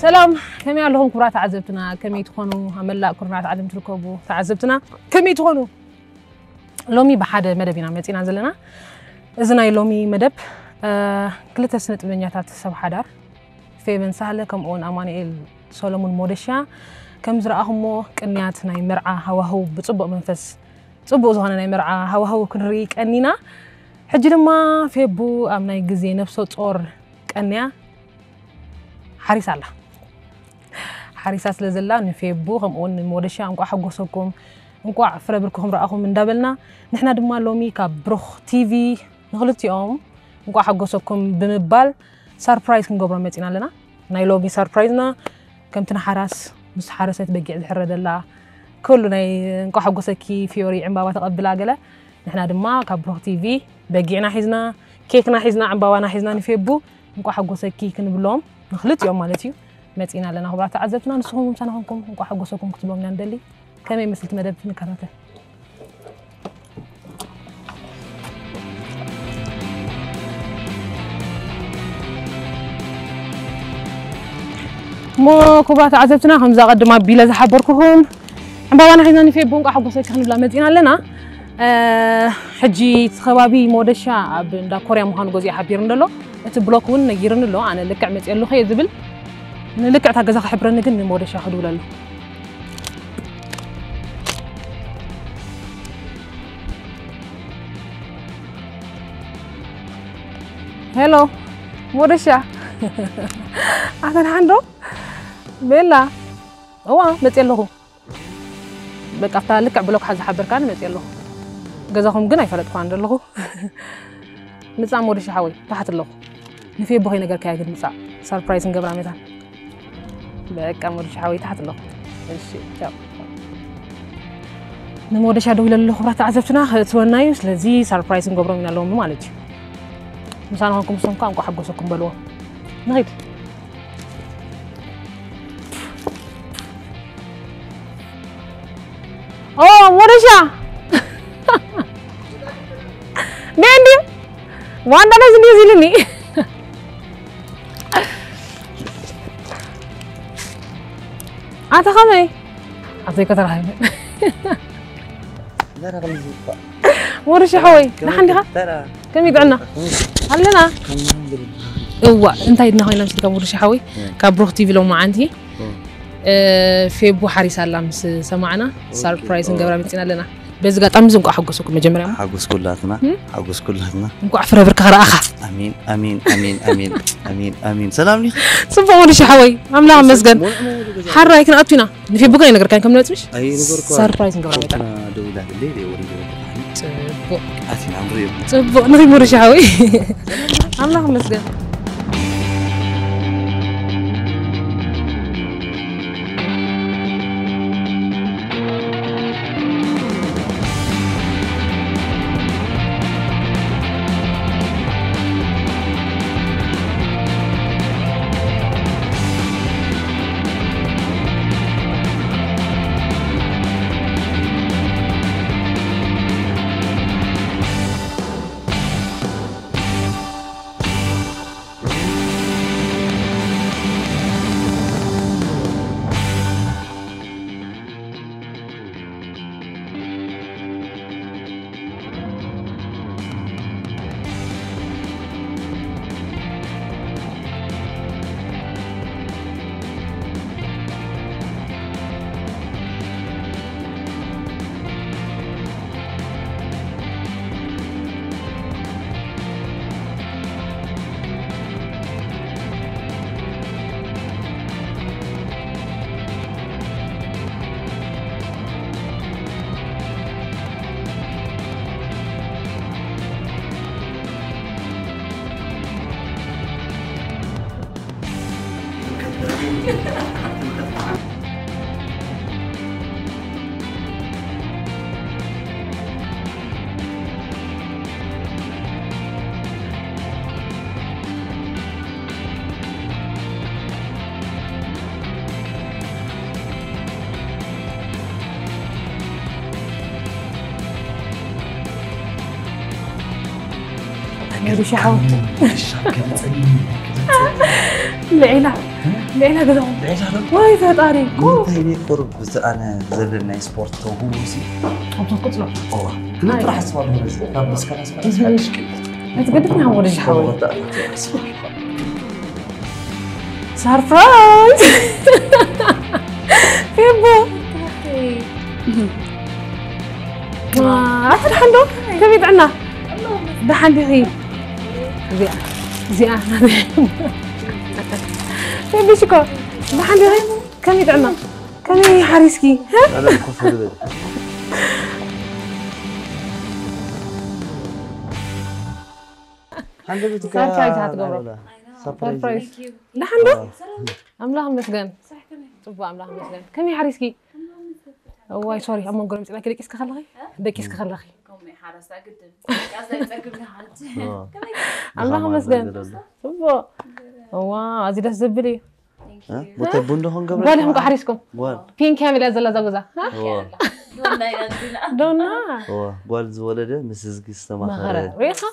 سلام كم يالهم كرات عزبتنا كم يتخونوا عملا كرات عدم تركبوا تعزبتنا كم يتخونوا لومي بحد مدبنا متينا زلنا إذن لومي مدب كل تسنة بنياتات السبع حدار في بن سهلة كم أون أمانيل سولومون مودشا كم زرعهم كنياتنا يمرعى هواهو بتصبق منفس تصبق زهنا يمرعى هواهو كنريك أنينا حجي لما في بو أمنا يجزي نفسه صور كأنيا حريص الله حريصات لزلا نفي بو هم أون مودشا أنكو حقوسكم أنكو فربركم رأخهم من دبلنا نحنا دما لومي كبروخ تي في نغلط يوم نكو حقوسكم بمبال سربرايز كنقبر متينا لنا ناي لومي سربرايزنا كم تنحرس مس حرسات بقي الحرد الله كله ناي نكو حقوسكي فيوري عمبابا تقبل عجلة نحنا دما كبروخ تي في بقينا حزنا كيكنا حزنا عمبابانا حزنا نفي بو نكو حقوسكي كنبلوم نخلط يوم مالتيو متينا لنا هو بعد عزتنا نسهم سنهمكم نكو حقوسكم كتبوا من ندلي كم مثل مدب نكرته مو كوبات عزبتنا خمسة قد ما بيلا زحبركم عم بوانا حيزاني في بونق حقوسك خلنا بلا مدينة لنا حجي خبابي مودشا بندا كوريا مهان جوزي حبيرن له تبلوك ون نجيرن له أنا لك عمت يلو خي زبل لك عتاجز خبرنا جن مودشا خدوا له هلو مودشا أنا عنده بلا هو متيلهو بقى أفتالك عبلوك حز حبر كان متيلهو جزاهم جنا يفرق عند الله نسمع مورش حوي تحت الله نفي بهاي نجار كأجد نسمع سربرايز نجبر عميتها بقى مورش حوي تحت الله إيش جاب نمورش هذا ولا الله خبرت عزفتنا توانايوس لذي سربرايز نجبر من الله ممالج مثلا هنكم سمكم أنكم حقوا سكم بلوا نغيب أوه مورشة بيندي واندا لازم يزيلني أتخمي أعطيك ترى هاي لا لا غلط مورشة حوي نحن دها كم يقعنا هلنا هو أنت يدنا هاي لمسك مورشة حوي كبروخ تي في لو ما عندي في بو حريص الله مس سمعنا سربرايز نقبر متينا لنا بس قد أمزون كو حقوسكم مجمرة حقوس كلاتنا حقوس كلاتنا نكو عفرة بركة رأخا أمين أمين أمين أمين أمين أمين سلام لي صبح مورشة حوي عملها مسجد حرة يكن أطفينا في بوكا ينقر كان كم نتمش أي نقول سربرايز نقبر متينا دولة الليل يوري صبح أتينا عمري صبح نغي مورشة حوي عملها مسجد ماشي حاول العيلة لعينا قدام لعينا واي فطاري تاني قرب أنا زلنا سبورت توهوسي أبغى قطلة كنا راح أسمع بس كان أسمع مشكلة لا تقدرني هون الحول سربرايز يبا أحد حلو كم عنا ده حد غيب زيا يبي شكو ده حد غيب كم عنا كم حارسكي أنا بخسر ذلك حلو بتوقع سربرايز هتقبله سربرايز ده حلو أملاها مسجن طبعا أملاها مسجن كم حارسكي واي سوري أما نقول مثلا كذا كيس كخلقي ده كيس كخلقي حرسة جدا كذا يتأكد حاجة أملاها مسجن طبعا واو أزيد الزبلي متبون لهم قبل قال لهم كحرسكم قال بين كامل أزل زوجة دونا قال زولده مسز قصة ما خرج ريخة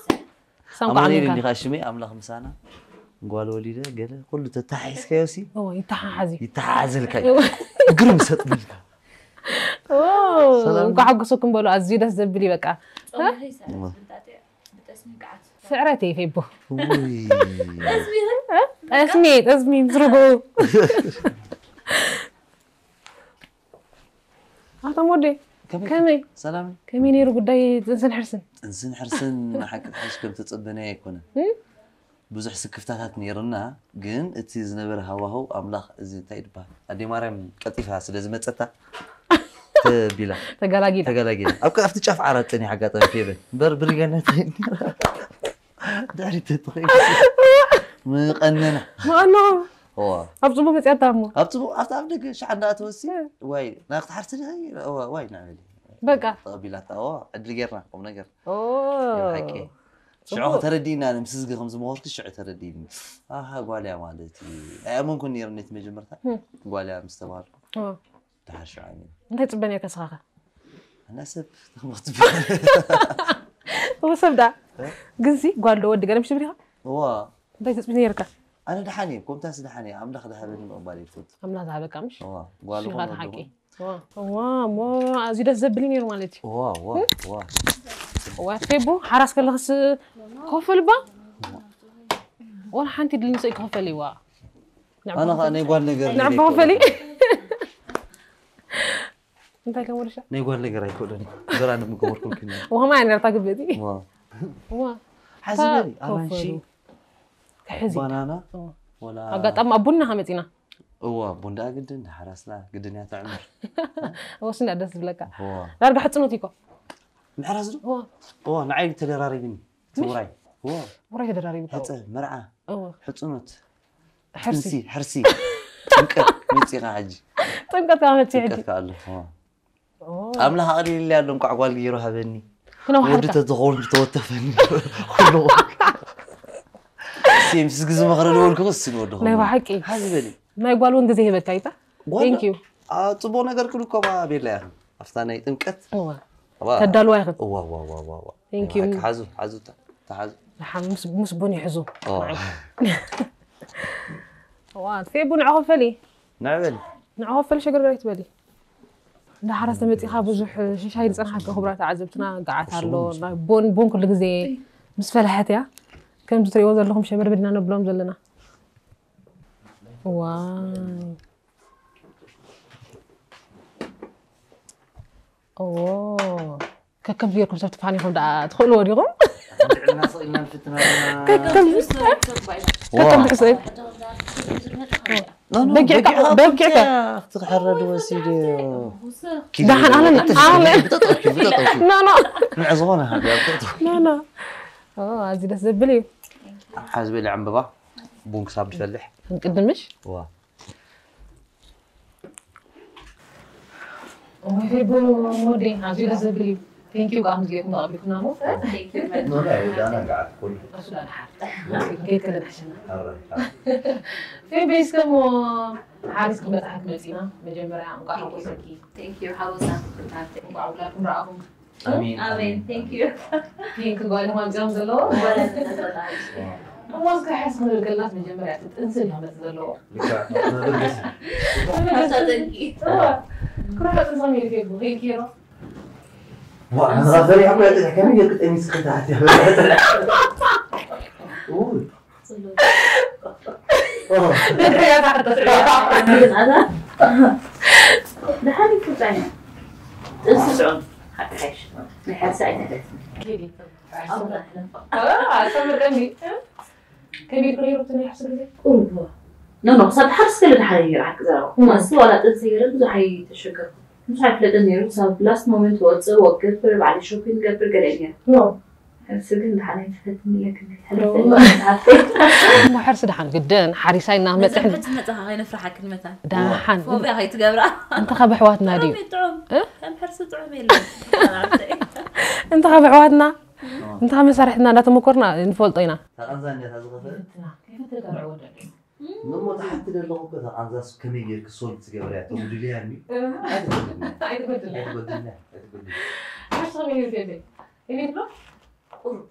أماني اللي خاشمي أملاخ مسانا قال وليده قال كله تتحيس كيوسي يتحازي يتحازل كي قرم ستبلك نكو حقصكم بقولوا أزيد الزبلي بقى سعرتي في بو اسمي زرقو هذا مودي كمي سلام كمي نيرو قداي انسن حرسن حكت حشكم تتصبنا يكون بزح سكفتات نيرنا جن اتيز نبر هواهو أملاخ زين تايدبا أدي مريم كتيفها سلزم تستا تبيلا تجالاجيلا أبقى أفتش عرضتني حاجات فيه برجعنا تاني داري تطيب مقننة ما أنا هو أبصبه بس أتامو أفتح شعنا توسي واي ناخد حرسني هاي واي نعمل بقى قبيلات أدري جرنا قمنا جر حكي شعور تردينا أنا مسزق خمس مهورك شعور ترديني قالي مالتي ممكن يرنيت مجمرتها قالي مستوار تحرش عيني أنت تبني كساخة أنا سب هو سبدا قنسي قال له ودي قال مش بريها هو أنت تبني يركا أنا دحاني قمت أسد دحاني عم دخل هذا الموبايل فوت عم لا ذهب كمش هو قال له هذا حكي مو أزيد الزبلين يرمالتي وفيبو حرس كله خس كفل با ولا حنتي اللي نسيك كفلي وا أنا يقول نجار نعرف كفلي أنت كم ورشة يقول نجار يقولني قال أنا مقمر كل كلمة وهم ما ينرتاق بدي حزبني أرانشي حزب بنانا ولا أقعد أما أبونا همتينا بوندا جدا حرسنا جدا يا تعمر هو شنو أدرس لك لا أرجع حتى نوتيكو محرز هو نعيب تلراري بني توراي وراي تلراري بني حتى مرعى حتنوت حرسي تنكر متيغا حجي تنكر كامتي حجي تنكر أملها قليل اللي قالوا نقع قوال يروها بني ودت تدخل توتفني كله سيم سجز مغرر والكوس نودهم لا وحكي حزبني ما يقولون جزيه بكايتا ثانك يو طبو نجر كلكم ما بيلا أفتاني تنكت تدلوا ياخذ ثانك يو حزو تحزو مش بني حزو في بن عوفلي نعوفل شجر ريت بالي ده حرس متي خابوزح شاي صراحه كخبرات عزبتنا قعدت له بون كل جزيه مس فلحت يا كم تريوز لهم شمر بدنا نبلهم زلنا واي كم فيكم تفعني خم دا تدخلوا وريهم عندنا صيلنا الفتنة كم تحسين بقعك تحرد وسيدي دحن أنا نعزونه هذا لا أزيد الزبلي حاسب لي عم بابا بونك صاب تفلح نقدمش مودي أزيد الزبلي ثانك يو قام جيت ما بكنا مو ثانك يو أنا قاعد كل رسول الله جيت كذا حشنا في بيس كم حارس كم بتحكم لسينا مجمرة عن قارة وسكي ثانك يو حوسنا وعولكم رأهم آمين ثانك يو ثانك يو قال لهم جام زلوا أواز كحس من القلات من جمرات تنسلها مثل لو صدقي كل هذا نظامي في أبو هي كيرو وأنا غفري عمري كم يقط أمي سقطات يا أوه يا تحت هذا ده حالي في بعين تسعون حق عيش نحس ساعتها كيلي الله سمر أمي كم يقولوا تاني يحصل لي أوروبا نو صار حرس كل الحياة راح كذا ما ولا تنسير بزو حي تشكر مش عارف لدني روح صار لاست مومنت وقفر بعد شوبينج قبل قليلا نو سجن دحين فتني لك ما حرس دحين جدا حريسينا متى متى هاي نفرحك مثلا دحين فوبيا هاي تقبرا انت خبي حواتنا دي كم حرس طعم يلا انت خبي حواتنا انت خبي صرحتنا لا تمكرنا نفولطينا تقنزاني هذا غفر كيف تقدر عودك نمو تحت اللغة كذا تقنزاس كم يجي كسول تجبرات ومدلي يعني عيد بدلنا ايش صار في بيبي أوروب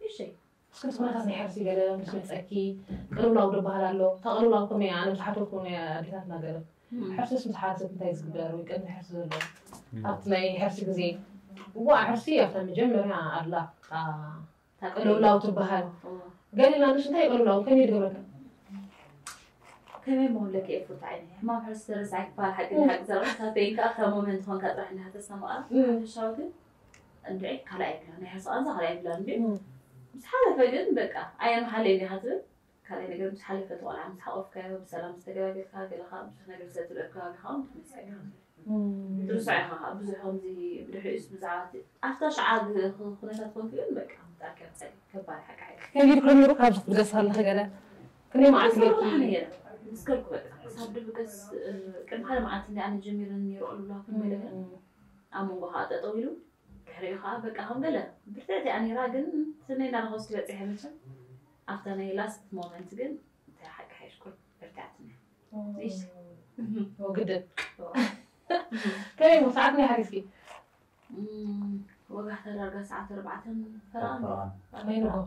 إيش شيء كنت ما خذني حرسي قال مش مسأكي قالوا له ودبها له تقولوا له كم يعني مش حتوكون يا ديتنا قال حرسي مش حاسب انت يزقدر ويقدم حرسي له أطلعي حرسي زي هو حرسي أفهم مجمع يا الله قالوا له ودبها قال لي لا مش انت يقولوا له كم يدقلك كمان ما لك إيه فوت عيني ما حرس رزعك بالحق الحق زرعتها بينك أكثر مومنت هون كأطرح إنها تسمع شاطر أندري على إبلان نحس أنزل على إبلان بي مش حالة فجن بقى أيام حالي اللي هذا كان اللي مش حالة فتوى عم تحقق كذا بسلام استجابة كذا كذا خام مش أنا جلست الأكل خام مسكين درسعها بزحهم زي بريحس بزعات أفتش عاد خلنا تكون في يوم بقى متأكد سري كبار حق عيد كان يدخل يروح هذا بقص هلا خجلة كل يوم عسلكي نسكرك بقى صار بقص كم حالة معتني أنا جميل إني يروح الله في ملة أمو بهذا طويلو كحريقها بقى هم بلا برتعتي أنا راجل سنين أنا هوست بتاعي مثلا أفتني لاست مومنت جن حق حيش كل برتعتني إيش هو جدا كم مساعدني حريسكي وقعت لرجع ساعة 4 فران مينو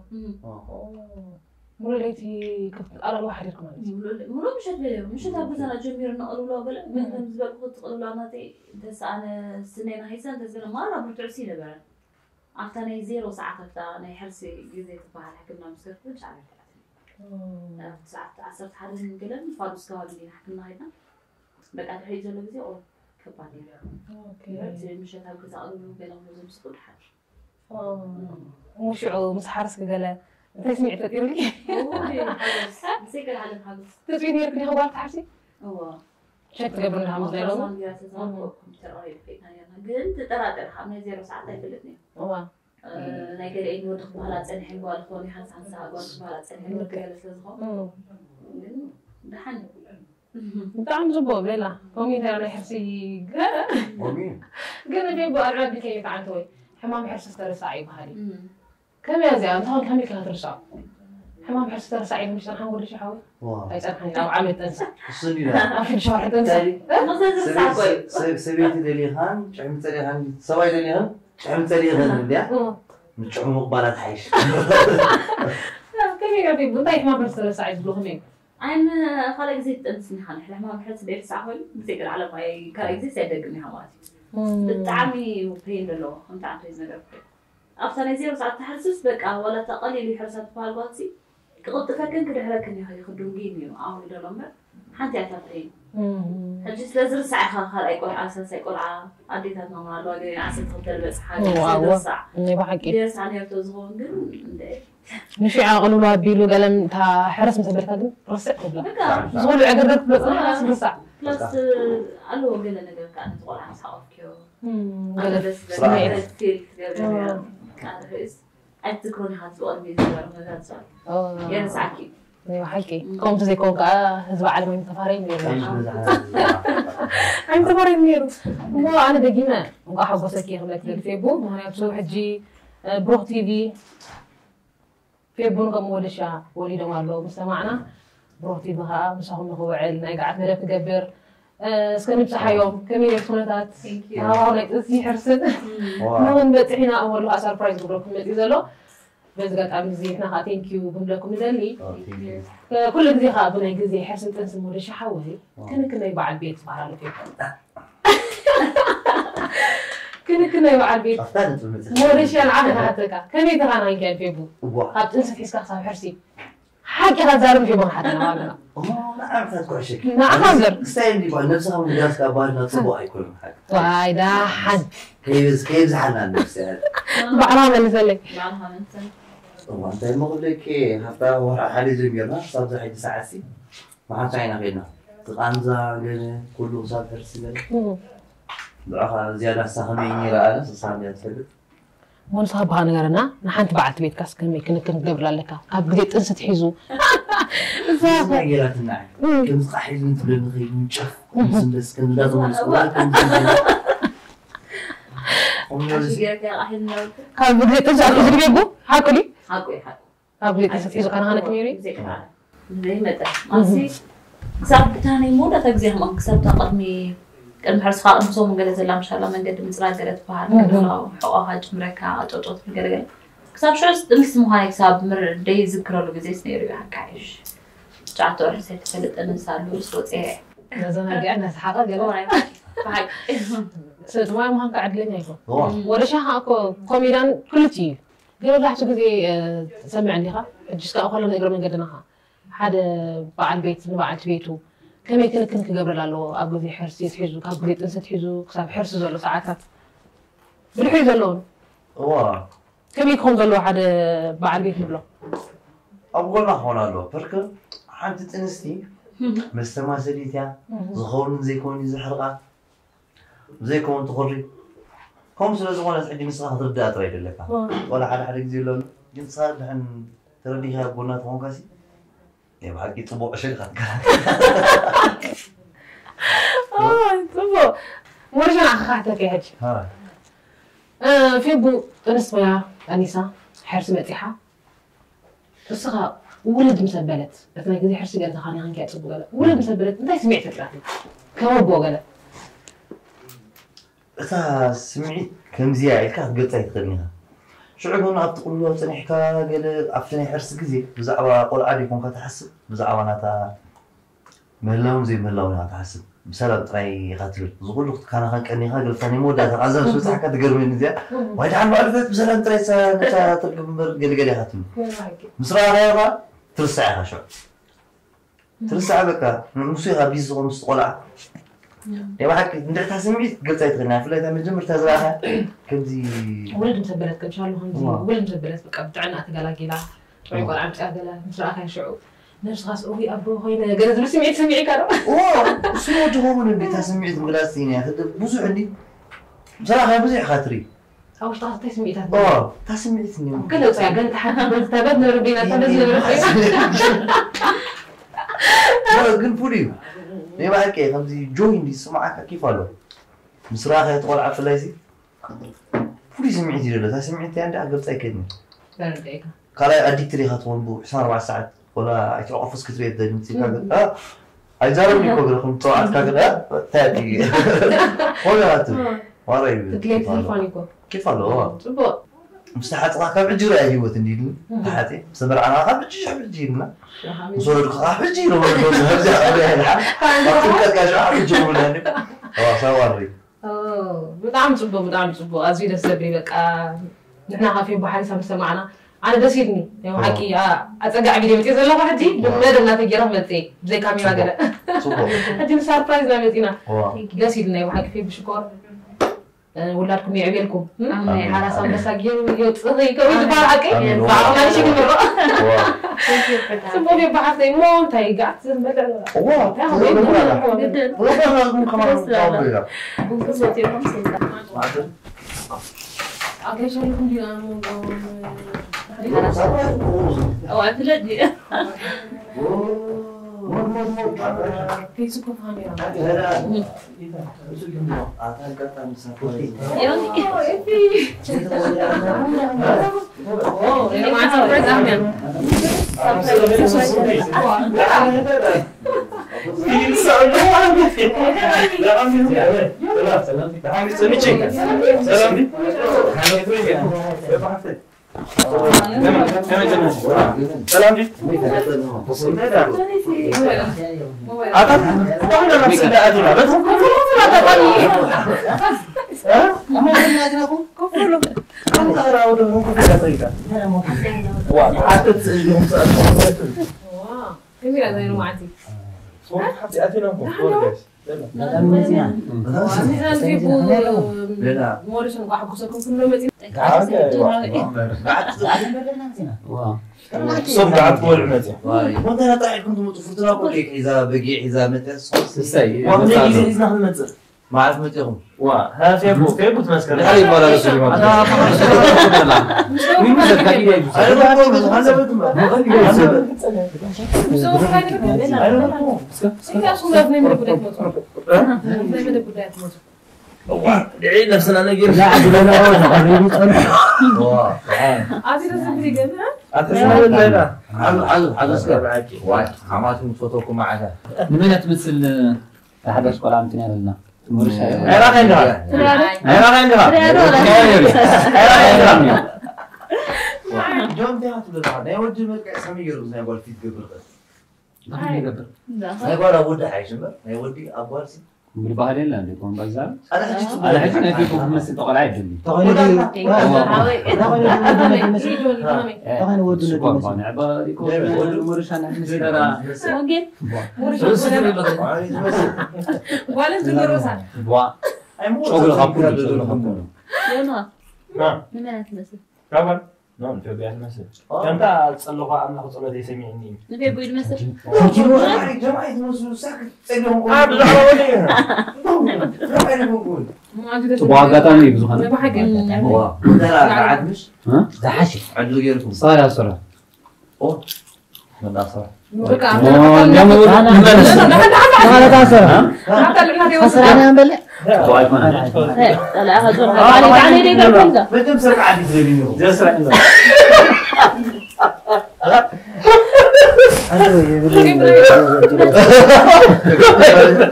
مولو ليتي كنت أرى الواحد يركض مولو مش هتبليه مش هتبغى أنا جميل نقول له بلا مثلا زبالة خد تقول له أنا تي دس أنا سنين هيسان دس أنا مرة برتعسينا بلا أفتني 0 ساعة أفتني حرسي جزء تبعها حكمنا مسافر مش عارف تعرفني ساعة 10 حد من قلم فارس كهال اللي حكمنا هيدا بقى الحين جل بزي أو كباني أوكي مش هتبغى تقول له بلا مزم سكول حاجة مش مسحرس كجلا تسمع تطيرلي مسيك على الحدث تسمعني يركني خبرت حرسي شكل قبلنا هم زيلهم كمبيوتر قريب فينا يعني قلت ترى حمنا 0 ساعة يفلتني ناقل إنه ودخل على تنحي والخوني حنس عن ساعة ودخل على تنحي وتجلس لزخم دحين طعم زبوب ليلا قومي ترى حرسي ومين قلنا جيبوا أرعب بكيف عنتوي حمام حرس استرسعي بهالي كم يا زين هون كم يكون ترسع حمام حرس استرسعي مش راح نقول شيء حاوي هاي سامحني لو عملت انسى الصني لا ما في شهر تنسى سبيتي دليهان شعم تليهان سواي دليهان شعم تليهان لا متشعم مقبلات حيش كم يقعد بنتاي حمام حرس استرسعي بلوهمين أنا خالق زيت أنسني حن حمام حرس بيرسعول بتقول على ما كارك زي سيدقني حماتي التعامي وبين له أنت عارف إذا أفتني 0 ساعة تحرسس بقى ولا تقلي لي حرسات بالواتي قلت فكر كده هلكني هاي خدوميني أو ده لما حتى أتفرين هالجس لازم ساعة خال يقول عسل سيقول عديتها ماما لو جاي عسل تفضل بس حاجة ساعة بحكي ليس عن يرتزقون قل مش يعقلوا له بيلو قلم تا حرس مسبرتها دي رسق قبله زول عقدك بس أنا رسق بلس قالوا قلنا نقول كأنه تقول عن صحافك قال بس كثير كان رئيس أتذكرني هذا السؤال بيزور هذا السؤال يا ساكي حكي قوم زي كونك هزبا على مين تفارين عم تفارين ميرو مو أنا دقيمة وأحب وسكي خلك الفيبو وأنا بسوي حجي بروح تي في بونكم ولشة وليد والله مستمعنا بروح تي بها مسهم هو علنا قاعد نرى تجبر سكن بصحة يوم كمية يكونتات هاولك إزاي حرصت ما من بتحنا أول لا سربرايز بقولكم إذا لو بزقت عم زيتنا خا ثانك يو بملكم دلي كل جزي خا بناي جزي حرسن تنسم ولا شي حوالي كنا يبع البيت صار فيك كنا يبع البيت موريش العاب هاتك كم يتغنى كان في ابو قد تنسى حسك صاحب حرسي حاجه هزار في بون حتى ما نعم تذكر شكل نعم حاضر استني بقى نفسها من الناس كبارنا صبوا يكون حاجه واي ده حد كيف زعلان نفسي بعرام نسلك بعرها انت طبعا انت ما قلت لك حتى ورا حالي زميلنا صار زي 9 ساعات ما حتى عينا غيرنا تقانزا كله صار فرسي دعها زيادة سهميني رأنا سامي أتفلت مون صاحبها نغرنا نحن تبعت بيت كاس كمي كنا قبل لك قبل بديت انسى تحيزو صاحب غيرات النعم كم صحيح انت بلن غير نشوف بس كان لازم نسوي قبل بديت انسى تحيزو بيبو حاكلي حاكوي قبل بديت انسى تحيزو كان هانا كميري زي متى ماسي صاحب تاني مو تجزيهم أكثر تقدمي كان حرص خالد مسوم من جلسة لا إن شاء الله من قد مزرعة جلسة بعد كذا حقها جمركها أطوط في جلسة كسب شو اسمه هاي كسب مر دي ذكر له جزء سنيري حكايش جعته حسيت فلت أنا صار له صوت إيه لازم قعدنا سحقة جلسة فهاي صرت ما هم قاعد لنا يكون ولا شيء هاكو كوميدان كل شيء قالوا راح شو كذي سمعني خا جسك أخلنا نقرب من قدنا خا هذا بعد بيت بعد بيته كم يمكن كقبل له أبو ذي حرس يتحجوا كابو ذي تنسى تحجوا كسب حرس زلوا ساعات بالحي زلون كم يكون زلوا هذا بعد بيت مبلغ أقول لك هنا له بركة حنت تنستي مستمع سريتها زخون زي كون زحرقة زي كون تخري كم سنة زمان عندي مسخ هذا بدأ تريد لك ولا حد يجي له جن صار عن ترديها بنات هون كاسي يا بحكي طبوع أشيل خد طبوع ورجع أخذتك يا هجي في أبو نسمع أنيسة حرس متيحة بصها ولد مسبلت أثناء كذي حرس قالت خاني هنك أتصبوا قالت ولد مسبلت أنت سمعت فكرتي كم أبو قالت أنت سمعت كم زياعي كان قلت تغنيها شو عقولنا أبتقول له تنحكى قال أفتني حرس كذي بزعوا قول عادي يكون كتحسب بزعوا أنا مهلاون زي مهلاون أنا تحسب بسبب تري قاتل زغل وقت كان هنك أني هاجل ثاني مودة تعزل شو ساعة تقربين زي وايد عن معرفة بسبب تري سا تقبل قال هاتم مصر عليها ترسعها شو ترسع بك الموسيقى بيزغل مستقلع يا واحد ندرت سمعت قلت تغني فلا تعمل جمر تزرعها كم زي ولد مسبلت كم شهر هم زي ولد مسبلت بقى بتعنا تقلاقيلا ويقول عم تقلا مسرعها شعوب نفس خاص أوي أبو هينا قلت له سمعي كارو شو جهوم من بيتها سمعت مغلاسين يا أخي بوزو عندي بصراحة بوزي خاطري أو اشتغلت تسمعتها تسمعتني كله قلت حد تبدنا ربنا تنزل لا قل فوري ليه ما هيك خمسي جوين دي سمعك كيف قالوا مسراها يطول على فلايسي فوري سمعتي ولا سمعتي عندي قلت أكيد قال أديك تريها بو حسن 4 ساعات ولا أكيد أوفيس كتير دنيتي كذا أجرب لي كذا خم طلعت كذا تأتي ولا هاتو وراي كيف قالوا مستحيل تطلع كم عجرة أيوة تنديل حياتي سمر أنا بتجي بتجينا وصورك بتجي لو هرجع عليها أقول لك أشوف بتجيبون هني سواري بدعم صبوا أزيد السبري بقى نحن خافين بحال سمعنا أنا دسيدني يوم حكي أتقع فيديو بتيجي زلا واحد جي بدنا تجرب متى زي كاميرا كده هدي سربرايز نعمتينا دسيدنا يوم حكي فيه بشكر ولادكم يعبيلكم على سام بساجين يتصدي كوي تبارك فعلا شيء مرة سبوني بحثي مون تاي قاعد زمبل في سكوب هاميرا سلام جي عطا وانا نفس الأدلة بس كفلو أنا أود أن أكون في طريقة وحتى تسجلهم سألهم كم يلا زين معتي صوت حتى أتينا لا موريش نقع حكوسكم كلهم متين صوت قاعد طول عمتي وانت انا طايح كنت متفرطنا بقيك اذا بقي اذا متى سي والله يجي نحن نمزر ما عرف متيهم ها في ابو كيف تمسكر هاي ولا انا مين مزر كاكي انا بقول هذا بدم مسوق كاين انت اصلا لا بنعمل بدايه موتور بنعمل بدايه موتور دعي نفسنا نجيب لا عاد لا واه عادي لازم تيجي ها أتسمع ولا على سكر واي عملتم فوتوكم معها من تمثل هذا شكون عم تنال لنا أنا عندها جون ده هتقول له انا ودي مركز سامي يرز انا اقول فيك قبل انا اقول اود حاجه انا ودي اقول سي بالبحر لا عندكم بازار انا حجيت انا حجيت نفيكم في مسجد طلع عيد طبعا ودنا طبعا عباره يكون مرشان مسدرا ممكن ولا تدرسها بوا شغل غبون يلا نعم من تمثل طبعا نعم في بيت المسجد كنت تصلوا أم نخص الذي سمعني في بيت المثل جماعه مسلم ساكت تسالهم تبغى قطعني بزخان ما بحق هو لا بعد مش ها ده حشي عدلوا غيركم صار يا صراحه اوه من اصلا انا تاسر انا بلا لا هذول علي لي قلبك بدهم سرقه عادي زينو جسر عندنا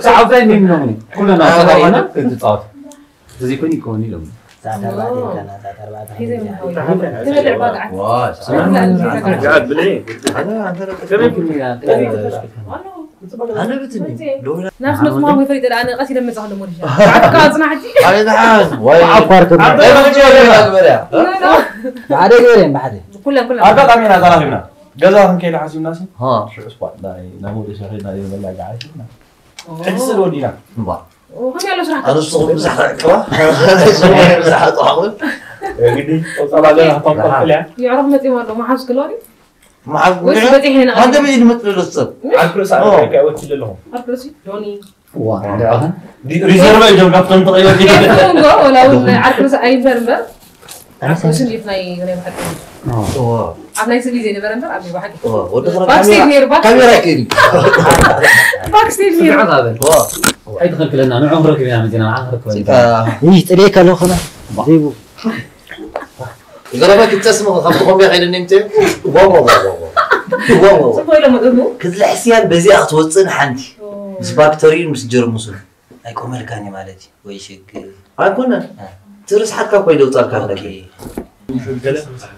صعبين منهم كلنا صغيرين كنت صعب زي كوني كوني لهم قاعد بالعين انا بتني لولا نفس ما هو فريد الان قصي لما زعل مورجا عاد صنعتي هاي دحان واي عفارك بعد غيرين بعد كلها هذا طعمي هذا راهنا جزاهم كيل حاسب ناس ها شو اسبوع لا نمود شهرنا ولا قاعد تحس الودينا وهم يلا شرحت انا صوب مسح كوا انا صوب مسح طاول قدي طلع لنا طنطا كلها يعرف متى والله ما حاس كلوري مع وش بدي هنا هذا بيجي مثل الصب على كل ساعه كاوت لهم أركلسي جوني واه ريزيرف الجو قفطن طريقه كده ولا أركلس أي برمبر أركلس اللي فناي غني بحكي اوه عملاي سبي زين برمبر أبي بحكي اوه ودخل كاميرا كيري باكستيج هيرو هذا واه يدخل كلنا انا عمرك يا مدينه عمرك يشتريك له خنا جيبوا قربك تسمع خبطهم يا خيل نمت واو سوي له مدنو كذل حسيان بزي اخوصن حنتي مس باكتيريا مس جرموس ايكم الكاني مالتي ويشك اكون ترس حتى كوي لو طالك اوكي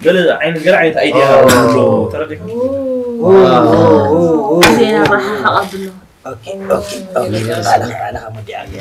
قال عين قرعه ايديها ترى زين راح اقبل اوكي على مدي علي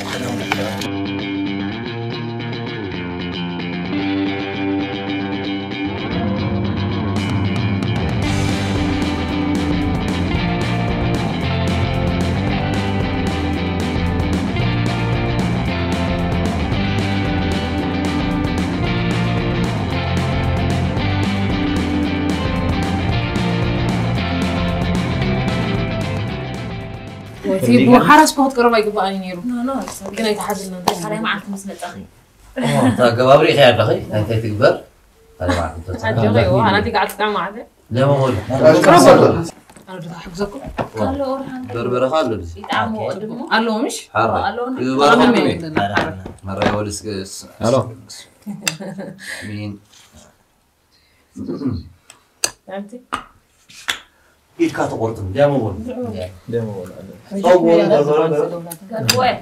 في حرس بهت قرب يقبل نيرو لا كنا يتحزننا على ما عرفت مسمى اخي تا قبابري خير اخي انت تكبر انا ما انا دي قعدت مع هذا لا ما هو انا بدي احفظكم قال له اورحان بربر خالد يتعموا قدمه قال له مش مرة يولس الو مين فهمتي ايه كاتو قرطم ده ما هو قال وين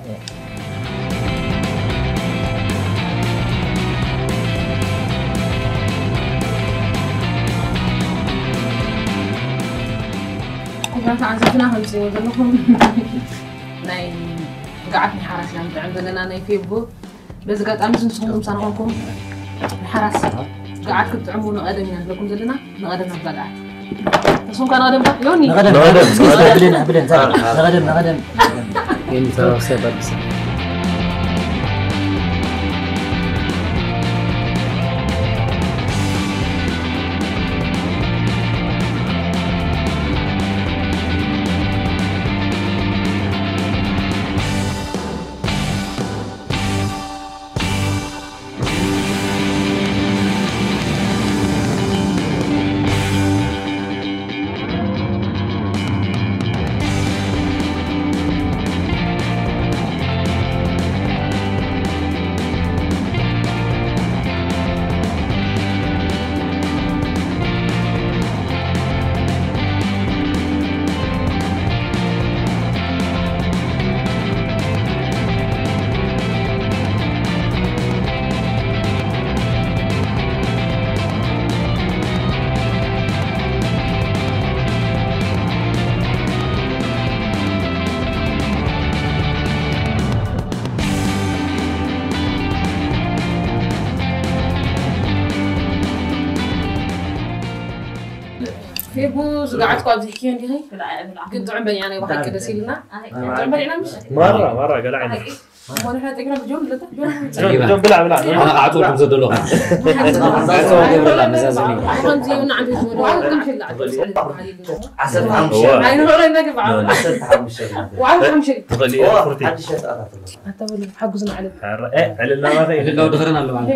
تعزفنا همسي وذنهم ناي قعدني حراسنا عندنا ناي فيبو بس قد أمس نسهم سنقولكم حراس قعدت كنت عمو نقدم يعني لكم زلنا نقدم نبدأ تسون كان نقدم بقى يوني نقدم يعني ترى سبب فيبوز قعدت قاعد تحكي عندي هاي قلت عم يعني واحد كذا سيلنا عم بنينا مش مرة قلعنا وانا حنا تقرا بجول جون بلع انا قاعد لكم زد له كنت انا عندي كم شيء عسل هاي نقول انك بعد وعارف كم شيء حتى بقول حقزنا عليه علنا ما في لو دخلنا له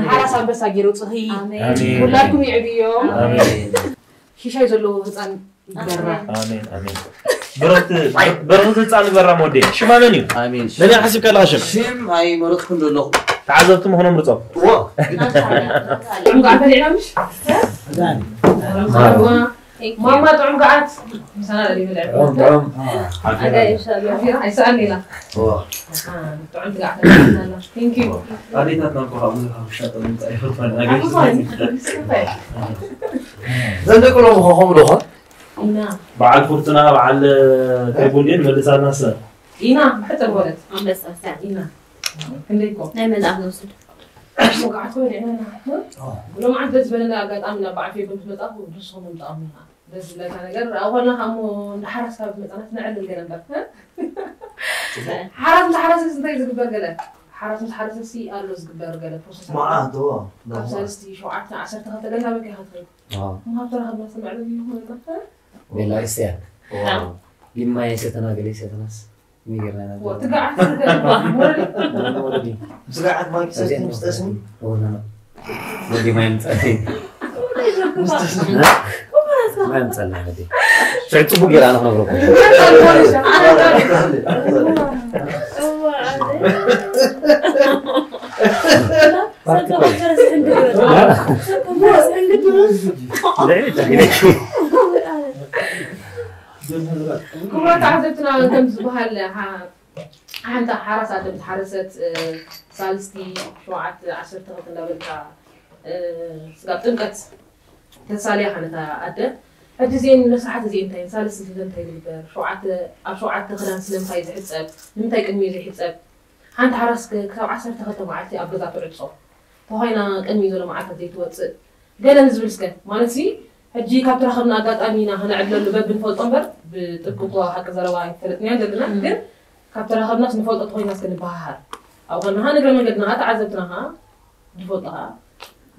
حراسان بس أجيرو صحيح كلكم يعبيهم شيء يزلوا هتان آمين برد هتان برا مودي شو ما مني آمين لأني أحسب كلا شم شم هاي مرتكم دلهم تعذبتم هنا مرتب واه عم قاعد تلعب مش ماما تعم قاعد مثلا اللي بلعب هذا إن شاء الله هيسألني لا واه تعم قاعد ثانك يو أريد أن نقول مشاطر من تعرفون زين كلهم هم لغة نعم بعد فرتنا بعد كيبولين ملسان ناس نعم حتى الولد بس أستاذ نعم خليكم نعمل أهل وسهلا مو قاعد تقول يعني ولو ما عندك بلنا قاعد أمنا بعد في بنت متأخر بس هم متأمنها بس لا كان قرر أولنا هم نحرس كاب مثلا نعلم الجنب حرس سنتي زقبر قلة حرس سي أرلوز قبر قلة معاه دوا كابسالستي شو عتنا عشرة قلنا بك هاتي ما ترى هذا ما سمع له يوم بالله يستاهل لما يستنا قلي يستناس ميجرنا وتقع بس قاعد ما يصير مستسمي أنا ودي ما ينتهي ما ينتهي هذه شو تبغى غير أنا خبرك كبرت عزبتنا كم زبها حتى حرست بتحرست سالستي شوعت عشرة قلنا بنتا سقطنكت تسالي حنتا أده هتزين مساحة زين تين سالس زين تين شوعت خلنا سلم تاي زحسب من تاي كمية زحسب حنت حرس كتاب عشرة قلنا معتي أبغى تعرضه فهاينا كمية ولا معك زيت واتس قال نزبلسك ما نسي هجي كابتر خلنا قات أمينا هنا عدل اللباب بنفوت أمبر بتركوا حق زرواي ثلاثني عندنا كده كابتر خلنا نفوت أطوي ناس كنا بحر أو خلنا هنقدر من قدنا تعذبناها نفوتها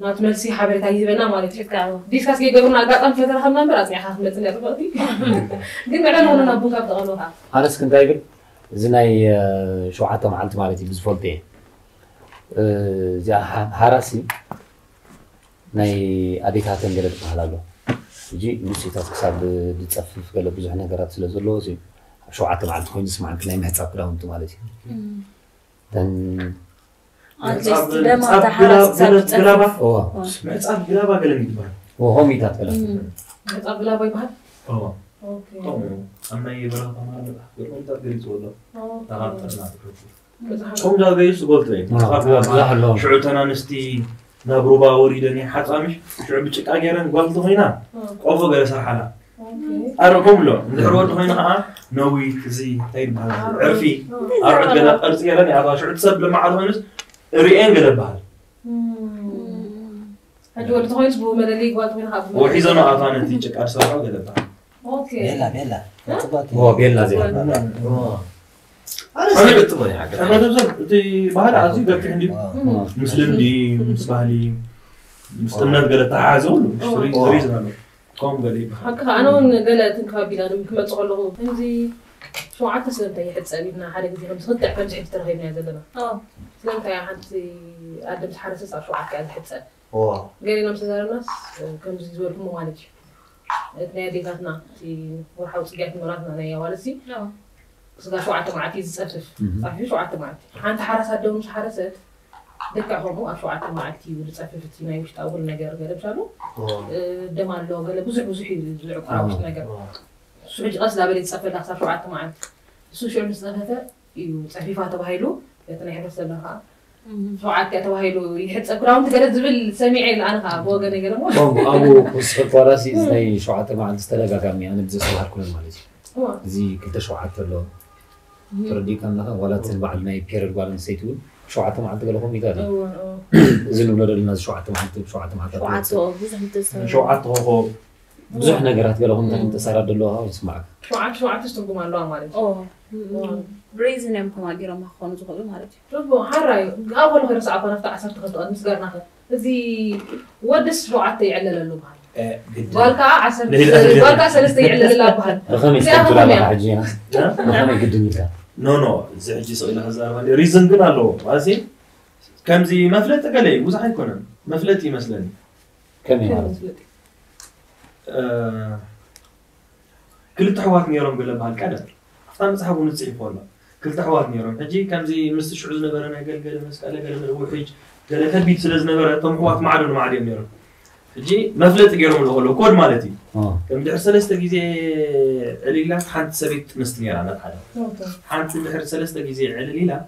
نات ملسي حبيت هاي بنا ما نتفكر ديسكاس كي قبلنا قات أم كابتر خلنا براسني حاسمت إني أربطي قلنا على هون نبوك كابتر غلوها أنا سكنت أقول زناي شو عتم عالت مالتي بزفولتي جا حراسي ناي أديكاتن قلت بحلالو يجي نسيت أتصاب بتصفف قال بزح نقرات سلزلو زي شو عتم عالت كوين اسمع عنك نايم هتصاب كلهم أنتم مالتي تن جلابة أوه سمعت جلابة قال لي وهم يتات كلام هتصاب لا باي بحر أوه أوكي أما يبغى طماع لا يقولون تقدر والله كم جا جايس قلت لي شعوتنا نستي نبروبا وريدني حتى مش شعب بتشك أجرن قلت هنا أوفق على سرحنا أرقم له نروح هنا نوي زي تايم عرفي أرد كذا أرد كذا يعني هذا شعوت سب لما عاد هونس ريان كذا بحال هجول تهونس بو مدلي قلت هنا وحيزنا أعطانا تيجك أرسل كذا بحال اوكي بيلا هو بيلا زي أنا قلت له يعني أنا بزاف تي بحال عزيز قلت عندي مسلم دي مسبالي مستمنات قالت تعازل مشتري ريزنا قام قال هكا أنا قالت نكابيلا نمكن تصغلهم هنزي شو عاد سلمت يا حد سألينا حدا قدي هم صدق كان جحد ترهيبنا زلنا سلمت يا حد قدمت حارس صار شو عاد قال حد سأل قال لنا مسدار الناس كم زي مو مالك تنادي كاتنا في ورحة وسجات مراتنا أنا يا والدي صدق شو عاد معتي زسافف صافي شو عاد معتي عند حارس هدول مش حارسات دكهم هو شو عاد معتي ولساففتي ما يمشي أول نجار قال بشانو دمان لو قال بزح يزعق نجار شو حج غسل قبل يتسافر لا صار شو عاد معتي شو شو المسافة يسافيفها تبهيلو يتني حرس لها شو عاد تبهيلو يحس أقرأهم تقدر تزبل سميعين أنا خا بوجا نجار مو أبو وصفت وراسي زي شو عاد مع الاستلاجة كامي أنا بزح صار كل المالتي زي كنت شو عاد له تردي كان لها ولا تنبع الماء بير الوالد نسيتون شو عاد ما عاد لهم يداري زين ولا الناس شو عاد ما عاد شو عاد هو بزح نجارات قالهم أنت سارد لها ويسمعك شو عاد تستوقم الله مالك بريزن يمكن ما جرى ما خانوا تقولوا مالك شوفوا حراي أول غير ساعة أنا أفتح عشرة خطوات مسجر ناخذ زي ودس شو عاد يعلل له بالك عسل بالك سلسة يعلل له بحال رخمي استقبل على حجينا رخمي قدني كان نو زعجي سؤال هذا ريزن قلنا له ماشي كم زي مفلت قال لي وزح يكون مفلتي مثلا كم يعني كل تحوات نيرون قال بحال كذا أفتح مصحف ونصيف والله كل تحوات نيرون حجي كم زي مستشعر نبرنا قال مسألة قال من أول حج قال تبيت سلز نبرة طموحات معدن معدن نيرون حجي مفلت قالوا له هو كود مالتي كم دحر سلسة جزء عليلا حنت سبيت مستنير أنا هذا حنت دحر سلسة جزء عليلا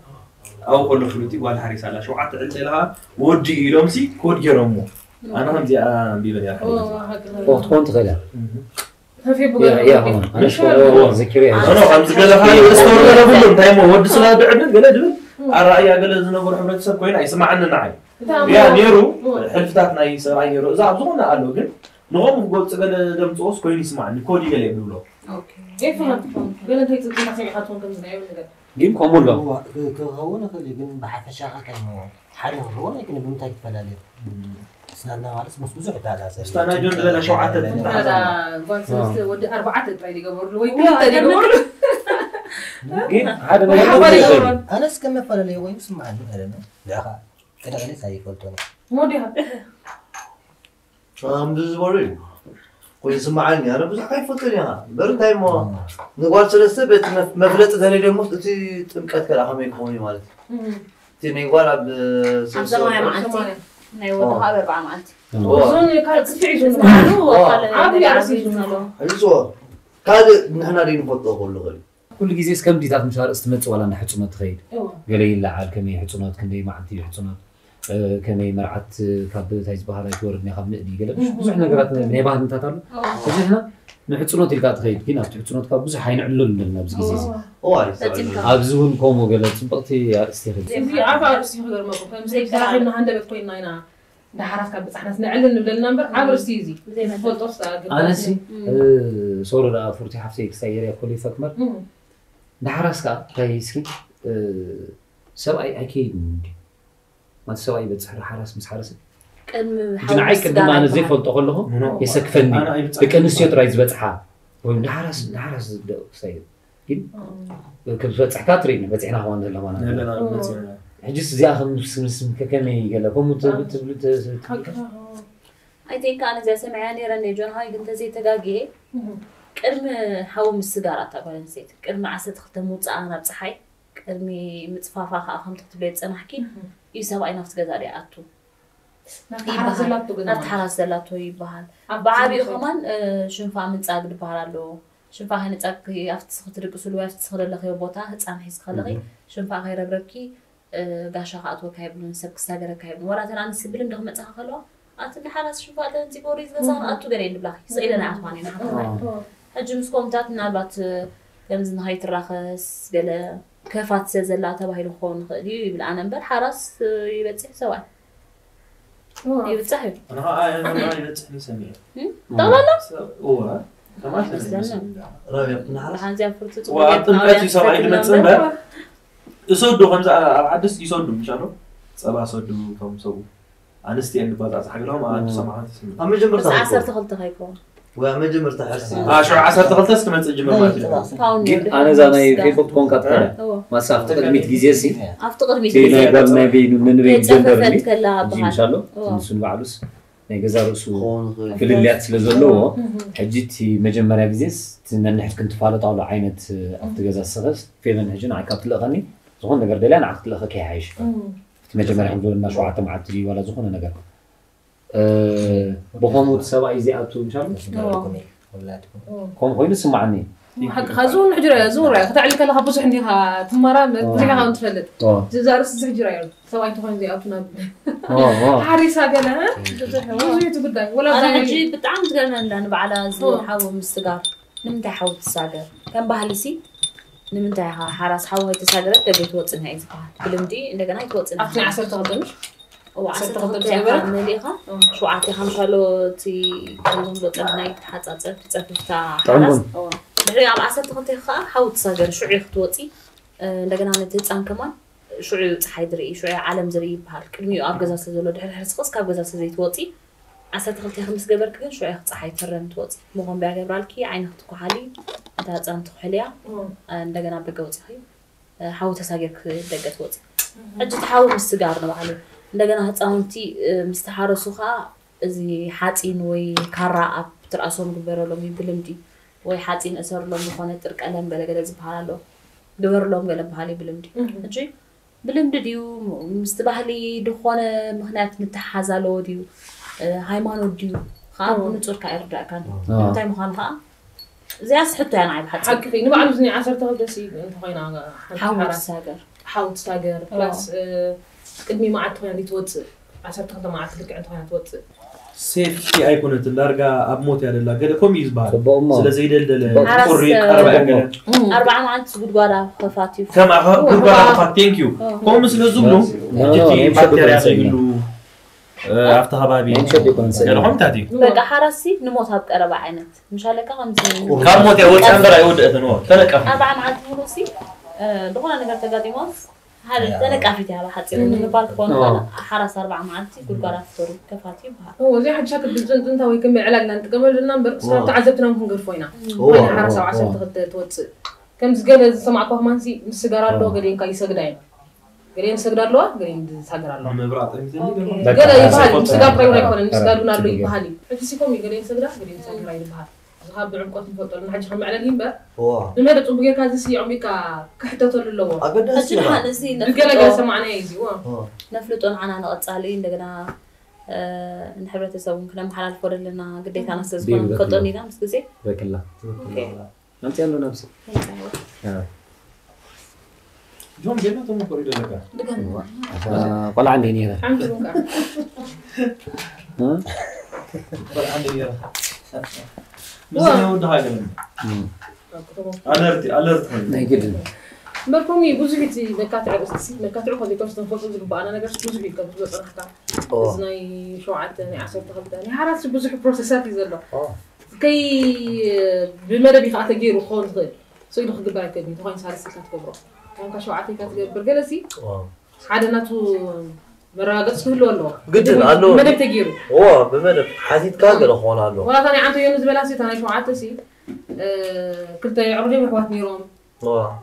أو كله فلوتي ولا حريص على شو عت علتها ودي إلهمسي كود جرمو أنا هم دي بيبني يا حبيبي وقت كنت غلا يا هون أنا شو ذكري أنا هم ذكر هاي الصور أنا بقول تايمو ود سلا بعدين قال دبل الرأي قال زنا بروح بنت سب كوين يسمع عنا نعي يا نيرو حلفتاتنا يسرع نيرو إذا أبزونا قالوا كن نقوم قلت قال دم توس كوين يسمعني كودي قال يقول له إيه فهمت قال أنت تسمع سمعتهم كم زنايم ولا جيم كمل له هو كهونا كلي بين بحث شاقة كانوا حاله هو لكن بمتاج فلالي استنى على اسمه بزح على اساس استنى جون لا شو عتت هذا قلت ودي أربعة تراي قبل له ويكون تاني قبل جيم هذا ما أنا سكمل فلالي وين يسمع عنه أنا لا كده غني سايق قلت مو ديها مدزورين ويسمع عني أنا بس خايف فطريها برتاي ما نقول سلسة بيت مفلت ثاني اليوم تي تمكت كلا هم يكوني مالك تي نقول عب زمان معتي نيوضها بأربعة معتي وزون كانت تفعيش عابي عزيز منه حلو كاد نحن رين فطو كله غريب كل جزء اسكم ديتات مشار استمت ولا نحطنا تخيل قال لي لا عال كمي حطونات كندي ما عندي حطونات كمي مرعت كاب تايز بحال يوردني خاب نقدي قال بزح نغرات من بعد انت تعرف فجأة نحطونات الكات تخيل كنا حطونات كاب بزح حينعلل لنا بز جزء واي ابزون كومو قال صبقتي يا استخدم زي عارفه بس يغير ما فهم زي بصراحه انه عنده بتكون ناينا ده حراس كان بصحنا نعلن نبدا نمبر عبر سيزي زي ما قلت انا سي صور فورتي حفصي تسير يا كل فكمر ده حراس كا كايسكي سبعي اكيد ما تسوي بتصحر حراس مس حرس جناعي كدما انا زي فلت اقول لهم يسكفني بكنس يطرايز بصحا وين حراس سيد كيد كبصح كاترين بصحنا هون لما لا حجس زي خمس كمي قال لكم I think أنا زي سمعاني رني جون هاي قلت زي تجاجي كرم حوم السجارة تقول نسيت كرم عسد ختموت أنا بصحي كرمي متفافا خام تكتبلت أنا حكي يسوي أي نفس جزاري أتو نتحرس زلاتو يبهال بعابي كمان شنفع من تاجر بهالو شنفا هنتأك أفتسخ ترقص الوقت أفتسخ للخيو بوتا هتسام حس خلقي شنفا غير ربكي قاشا قاتو كايبلون سبك ساجر كايبلون ولا ترى أنا سبلم دخل متسخ خلوا أتني حراس شنفا ده أنتي بوريز لسان أتو جرين بلاخي سئلنا عثماني نحكي هجم سكومتات نالبات كمز نهاية الرخص قال كفات سزلا تبعي الخون دي بالأنا نبر حراس يبتسح سوا يبتسح أنا يبتسحني سميع طبعا هو تمام رابع نعرف عندي أفرط وأنتم سبعي لما تسمع يصدوا خمسة عدس يصدوا مش عارف سبعة صدوا كم سووا أنستي عند بعض حاجة لهم أنا سمعت أما جمر بس عصر تغلط هيكون وأما جمر تحرسي شو عصر تغلط استمعت الجمر مالتي أنا زاني فيسبوك كون كاتبنا ما سأفتقد 100 جزيسي أفتقد 100 في ناقل ما بين من بين جندرني كلا إن شاء الله نسون بعلوس نجزارو سو في الليات سلزلوا حجتي مجمرة بزيس تنحف كنت فالت على عينة أفتجاز السغس في منهجنا عكات لغني زخون نقدر دلنا عكت لغة كي عايش في مجمرة حمدون المشروعات معتري ولا زخون نقدر بخومو سبع إزاءاتو إن شاء الله كم خوي لسه معني حق خازون حجرة زورة ختعلي كلا خبص عندي ها تمرة بزيها هون تفلت جزارس زحجرة سواء أنتوا خان زياتنا حارسها قالها وزوجي تقدر ولا أنا هجي بتعامل قالنا لأن بعلى زور حاول مستقر نمتى حاول تساقر كان بهالسي نمتى حراس حاول تساقر تبي توصلها إذا بلمدي إنك أنا توصلها أفتح عصر تقدمش وعصر تقدم زبرة مليها شو عاتي خمسة تي كلهم بتقدم نايت حتى تفتح حراس بحري على عصر تقدم حاول تساقر شو عيخ توصي لكن أنا تتصام كمان شو عيوت حيدري شو عالم زري بهالك الميو أبغى زلوا ده حرس كاب جزء زي توصي عسى تغلطي 5 جبر كذا شو عيخ صحي ترم توصي مهم بيعجبرالكي عينك تكو حالي أنت هتصام تخليها لكن بجوزي هاي حاول تساقك دقة توصي أجي تحاول مستقارنا وعلي لكن هتصامتي مستحارسوها زي حاتين وي كراء ترأسهم جبروا لهم يبلمدي وي حاتين أسر لهم يخونة ترك ألم بلقى زبحالو دور لهم قلب حالي بلمدي أجي بلمد ديو مستباهلي دخونه مخنات متحازالو ديو هايمانو ديو خاب نصور كايردا كان تاي مخان خا زي اسحتو يعني عيب حتى حق في نبع لزني 10 تغلسي انت خوينا حاول تساقر بس قدمي ما عاد خوينا توصل 10 تغلط ما عاد لك انت خوينا توصل سيفتي ايكونت اللارغا ابموت يادلا قدكم يزبال تبقى سلازي دل قري 4 معانت غدغادا خفاتي كما غدغادا خفات ثانك يو قوم سلازبلو جتي بكتيريا يقولوا افتها بابي قالهم تاتي بقى حرسي نموت هاب قرب عينت مش هلك خمسين كم موت يا ولد اندر يود اذنو تلقى 4 معانت فلوسي دخلنا نقدر تقاديموس هذا تلقى فيتي على حتى نبال كون حرس 4 معانتي غدغادا ستوري كفاتي بها هو زي حد شاكل بالجنت انت هو يكمل علاجنا انت قبل النمبر صار تعذبتنا ممكن غرفوينا وين حرس 10 تغد توصل كم زقل سمعكو همانسي مسغار له غدين كاي سغداي غدين سغدار له غدين سغدار له مبرات انت قال يبال مسغار قيو يكون مسغارنا له يبالي فسيكم غدين سغدار غدين سغدار يبال ذهب بعمقات مفطر من حاجه خم على اليمبا لماذا تقول بك هذا الشيء عميكا كحتته للو اجل حال زي قال سمعنا يزي وا نفلطون عنا نقصالي عندنا نحبرت يسوون كلام حلال فور لنا قديت انا استاذ كطوني ده بس زي بارك الله انت يلا نفسك جون جينا تو مقري لك ولا عندي هنا الحمد لله ها ولا عندي هنا مزنا ود هاي الرت نجد بركمي بوزيتي مكاتع بس مكاتع خذي كوست نفوت زربا انا نقص بوزيتي كبز صراحه زناي شوعتني 10 تغلطني حرس بوزح بروسيسات يزلو كي بمدى بيخاطر غير خون غير سيدو خغبا كدي تخين سارس كاتكبرو كان شوعتي كاتغبر جلسي حدناتو مراقص كله الله قدن الله مدى تغيرو بمدى حسيت كاغل خون الله والله ثاني عنده يوم زبلاسي ثاني شوعتي سي كنت يعرضي محوات نيروم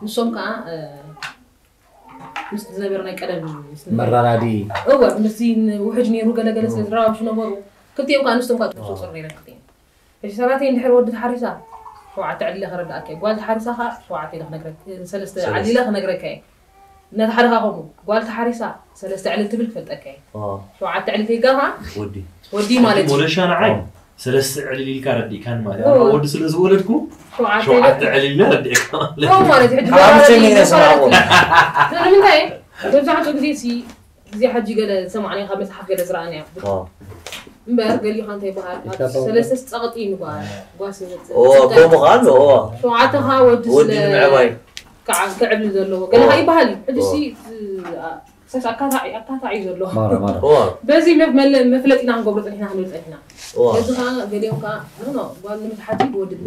نصوم كا مستزبرنا قدم مرارادي هو مسين وحجني رو قال سراو شنو مرو كنت يوم كان نستم كا تصرينا كتين ايش سراتي ندحر ود حارسه شوعت علي خرد اكي قال حارسه شوعتي لك نغرك سلسته علي لك نغرك نت حرها قوم قال حارسه سلسته علي تبل فلت اكي شوعت علي تيغها ودي مالتي ولش انا عين سلس عليل كاردي كان ما أنا ود سلس ولدكم شو عاد عليل ردي كمان هو ما نتحدث حرامشي يسمعون أنا من هاي توزعت وجدي زي حد قال سمعني خمس حق قال زرعني مبارك قال لي خانتي بحال سلسة سقطين بقى قاسي كم غالو شو عاتها ودي معواي كعب لي زلوا قال هاي بحالي حدسي ساس أكاتا عيزلوا مرة بزي مفلتنا عن قبرت إحنا هنقول إحنا يزها قاليهم كا نو قال لي متحدي بود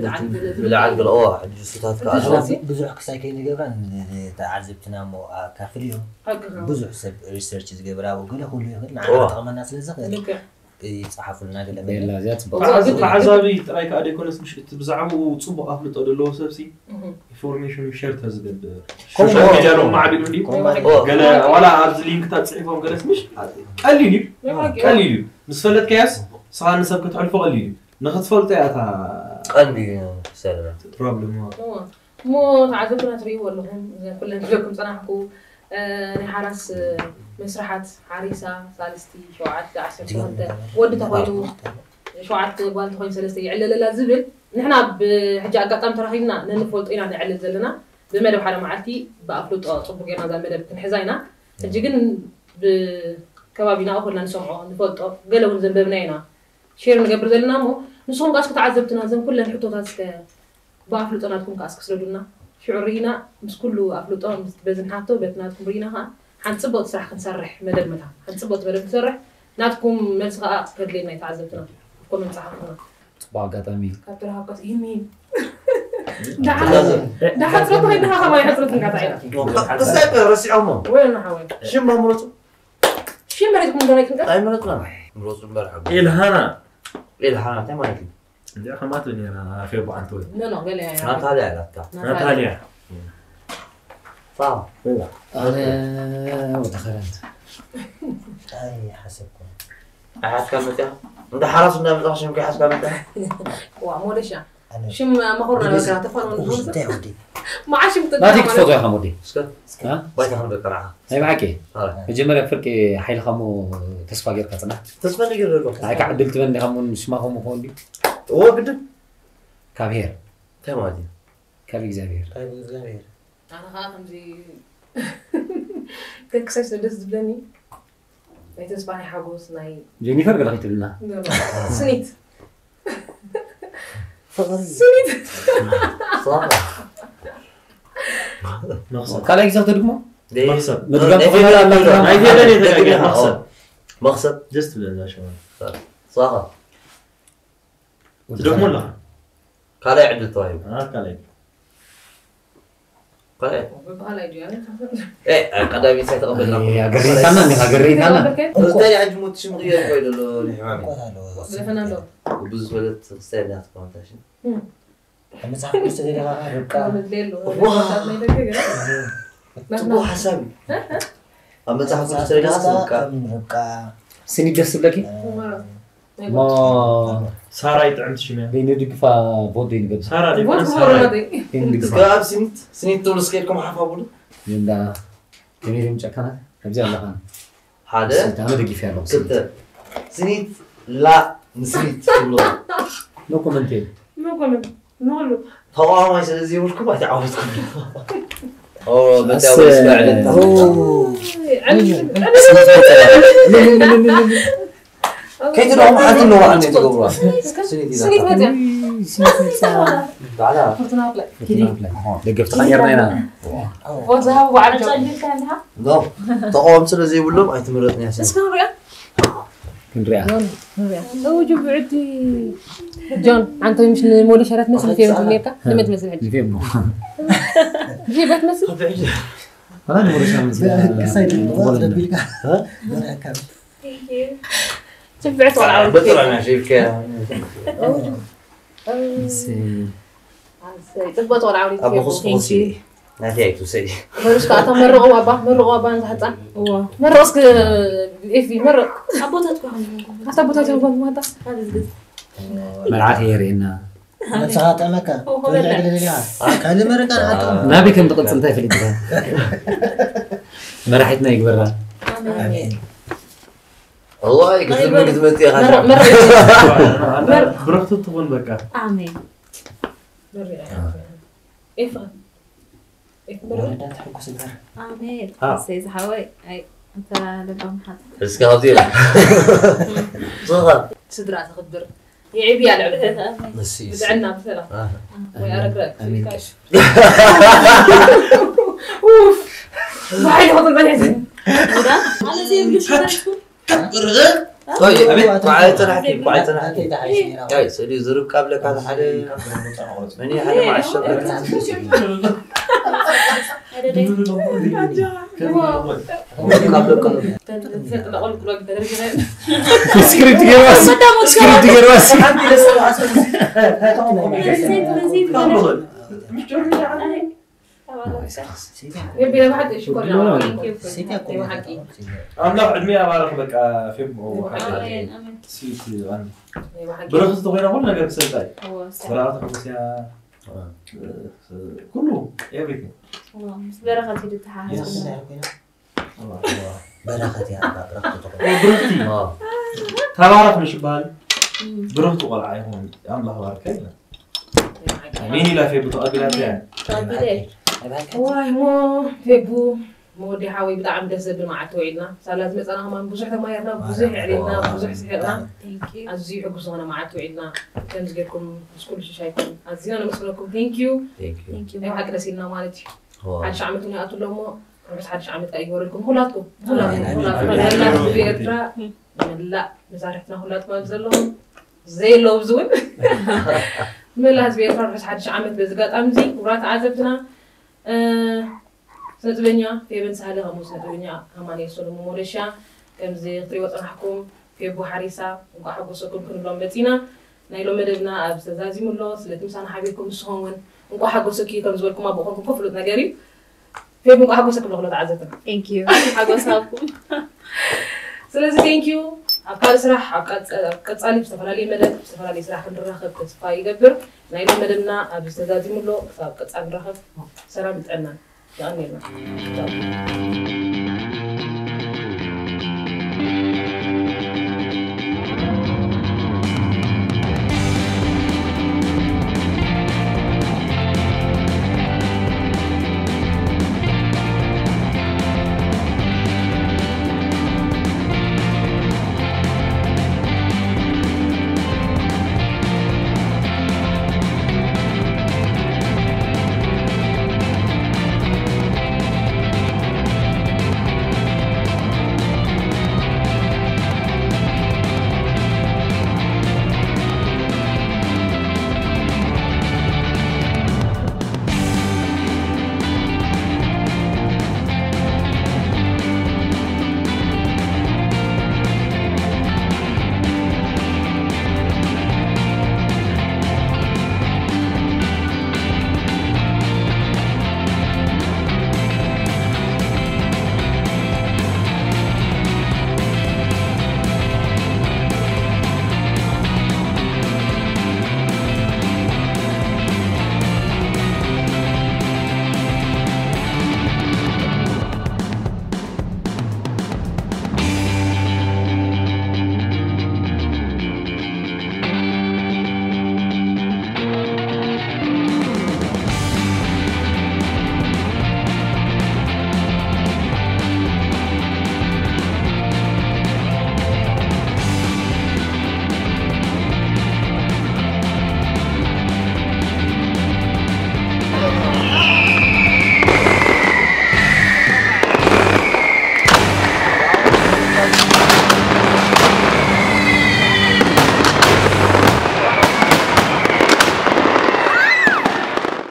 بالعقل جسوتات كأشوف بزح كساكين جبران تعذبتنا مو كافريو بزح سب ريسيرشز جبرا وقوله هو اللي نعرف طبعا الناس اللي زغل يصحفوا لنا قال لا زيات عزابي ترايك أدي كونس مش تبزعوا وتصبوا أفلت أدلو سبسي information شير تزبد شو جالو ما عبيد مني قال ولا عبد لينك تصحيفهم قال مش قليلي مسفلت كياس صار نسب كتعرفوا قليلي نخذ فلت يا عندي سلام بروبلم مو تعذبنا تري ولا هم كلنا لكم صراحة نحرس مسرحات عريسة ثالثتي شوعات عشرة ودي تقولوا شوعات قال تقول ثالثتي لا زبل نحنا بحاجة قطعم تراهينا ننفلط إنا نعلل زلنا بمدى حالة معتي بأفلط صبغينا ذا مدى بتنحزينا تجينا بكبابنا أخذنا نسمعه نفلط قالوا نزنببناينا شير نقبر زلنا مو نسون قاسك تعذبتنا زين كلنا نحطو تاسك بأفلط أنا تكون كاسك سردنا شعورينا مش كله أفلطان بزن حتى بيتنا تكون ريناها حنصبط صراحة نسرح مدد متها حنصبط مدد نسرح ناتكم ملصقة كدلينا يتعذبتنا كل من صحفنا طبعا قطامي كابترها قط يمين ده حسرت هاي ده ما يحسرت من قطعنا قصيت راسي عمو وين نحاول شو ما مرته شو مريت من دونك انت اي مرتنا مرته امبارح إلهانا تمام عندي أخمات لي أنا في أبو عنتوي لا قال لي ما طالع لك ناتاليا صعب أنا ودخلت أي حسبكم أحد كامتها أنت حرصنا بتخش يمكن حس كامتها وعمود إيش شو ما خورنا بكرة تفهم ما عاش ما تيجي تفوت يا حمودي سكت ها وايد خلنا بقرعة هاي معك مجمرة فرق حيل خمو تصفى غير كتنا تصفى غير له هاي قعدت بند خمو مش ما خمو هوندي هو قد كابير تمام كابي زابير أنا خاطم زي تكسر دس بلاني تسباني حاجوس ناي جينيفر قال لك تبلنا سنيت صح مقصد قال لك زوجته دكمو مقصد مقصد جست بلا شو صح تدوم ولا قال يعدل طيب قال بقى يعني ايه قدامي سيتقبلنا يا قريت انا تاني عند موت شو مغير كويس لو الحمامي فناندو وبز ولد استاذ كونتاشن مسح مستدير ربكا تبو حسابي اما تحط مستدير ربكا سني دس بلاكي ما سارة يطعم شنو بين دقفا بودين قبل سارة دي بوت سارة بورا سكاب سنيت تونس كيفكم حفابول يندا كميرم جاكنا ابزي الله خان هذا انا دقي فيها كنت سنيت لا نسيت والله نو كومنتين ما كنا نقول طبعا ما يصير زي وشكم ما تعودكم اوه بدأ اسمع كيف تروح مع حد انه عندي تقبره سنيت متى تعال دقفت خيرنا هنا وذهب وعد لا تقوم سنة زي ولهم اي تمرتني عشان اسمع ريا كنريا هو جب عدي جون عنده مش مولي شرات مثل في امريكا لما تمثل عدي في منو جيبت مثل انا نقول شو من تبعت ولا بطل انا شايف كده تبعت ولا عاودي ابو خصوصي ناديك تسي مرش كاتا مرة غابة نحطها مرة اسك إفي مرة أبوتها تكون حتى أبوتها تكون ما هذا مرعى خيرنا ساعات أمك كان مرة كان عطوا ما بكم تقول سنتين في الاتجاه مرحتنا يكبرها والله قلت لهم قد ما انت يا مرة أنا برخت تكون بقى آمين إفهم وردا تحكوا سجار آمين آه. سيد حواي أي أنت لبهم حد بس كهاتي صغر سدرات خبر يعيب على عبد نسيس بدعنا مثلا ويارك آمين. اوف واحد يحط البنات أنا زي بلوش طيب معايا نحكي معايا نحكي أكيد عايشين يا سيدي زرب قبلك هذا حدا مني حدا مع الشباب سكريبت جرواس سكريبت جرواس يبي ما حد يشكر أنا عدمي أبغى بقى في سيتي برخص تغير أقول لك بسيطة برا تقص يا كله everything برغة الاتحاد بركة يا أبا بركة برختي تبارك نشبال برخت وقلع هون يا الله بارك مين لا في بتقابلات يعني واي مو فيبو مودي حاوي بدعم دزب مع توعدنا سالات مصنا هم بزح تمايرنا بزح علينا بزح سحرنا ازي حقوسنا مع توعدنا كان زيكم كل شيء شايفين ازينا نمسلكم ثانك يو اي حق نسينا مالتي عاد عملتوني اتو لهم بس عاد عملت اي ورلكم هولاتكم لا مزارتنا هولات ما بزلهم زي لوزون ملا هزبي فرح حد عملت بزقات امزي ورات عزبتنا سنتبنيا في بن سهله غمو سنتبنيا اماني سولمو مولشا كم زي خطري وطنحكم في ابو حريسه وقحقوسكم كنلوم متينا نايلو مدبنا ابستزازي مولو سلتم سان حبيبكم سهون وقحقوسكي كم زولكم ابوكم كفلت نغاري في ابو قحقوسكم لغلط عزتنا ثانك يو حقوسكم سلازي ثانك يو أبقى سرح أبقى تصالي بسفرالي مدد بسفرالي سرح كنرخب كتفا يقبر نايلو مددنا أبستزازي مولو فأبقى تصالي رخب سلام بتعنا يعني